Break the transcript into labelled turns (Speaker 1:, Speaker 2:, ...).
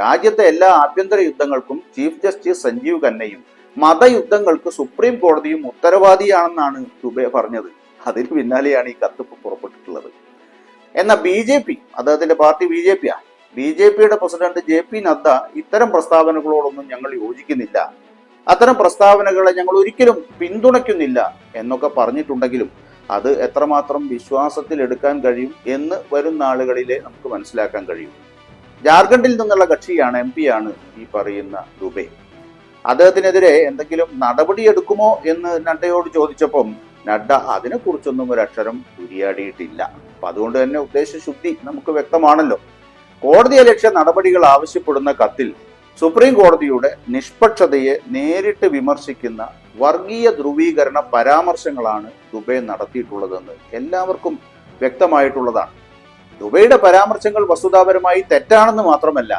Speaker 1: രാജ്യത്തെ എല്ലാ ആഭ്യന്തര യുദ്ധങ്ങൾക്കും ചീഫ് ജസ്റ്റിസ് സഞ്ജീവ് ഖന്നയും മതയുദ്ധങ്ങൾക്ക് സുപ്രീം കോടതിയും ഉത്തരവാദിയാണെന്നാണ് ദുബെ പറഞ്ഞത്. അതിന് പിന്നാലെയാണ് ഈ കത്ത് പുറപ്പെട്ടിട്ടുള്ളത്. എന്നാൽ BJP, അദ്ദേഹത്തിന്റെ പാർട്ടി BJPയുടെ പ്രസിഡന്റ് JP നദ്ദ ഇത്തരം പ്രസ്താവനകളോടൊന്നും ഞങ്ങൾ യോജിക്കുന്നില്ല, അത്തരം പ്രസ്താവനകളെ ഞങ്ങൾ ഒരിക്കലും പിന്തുണയ്ക്കുന്നില്ല എന്നൊക്കെ പറഞ്ഞിട്ടുണ്ടെങ്കിലും അത് എത്രമാത്രം വിശ്വാസത്തിൽ എടുക്കാൻ കഴിയും എന്ന് വരും നാളുകളിലെ നമുക്ക് മനസ്സിലാക്കാൻ കഴിയും. ജാർഖണ്ഡിൽ നിന്നുള്ള കക്ഷിയാണ്, MP ആണ് ഈ പറയുന്ന ദുബെ. അദ്ദേഹത്തിനെതിരെ എന്തെങ്കിലും നടപടിയെടുക്കുമോ എന്ന് നഡ്ഡയോട് ചോദിച്ചപ്പം നഡ്ഡ അതിനെക്കുറിച്ചൊന്നും ഒരക്ഷരം ഉരിയാടിയിട്ടില്ല. അപ്പൊ അതുകൊണ്ട് തന്നെ ഉദ്ദേശശുദ്ധി നമുക്ക് വ്യക്തമാണല്ലോ. കോടതിയലക്ഷ്യ നടപടികൾ ആവശ്യപ്പെടുന്ന കത്തിൽ സുപ്രീം കോടതിയുടെ നിഷ്പക്ഷതയെ നേരിട്ട് വിമർശിക്കുന്ന വർഗീയ ധ്രുവീകരണ പരാമർശങ്ങളാണ് ദുബെ നടത്തിയിട്ടുള്ളതെന്ന് എല്ലാവർക്കും വ്യക്തമായിട്ടുള്ളതാണ്. ദുബെയുടെ പരാമർശങ്ങൾ വസ്തുതാപരമായി തെറ്റാണെന്ന് മാത്രമല്ല,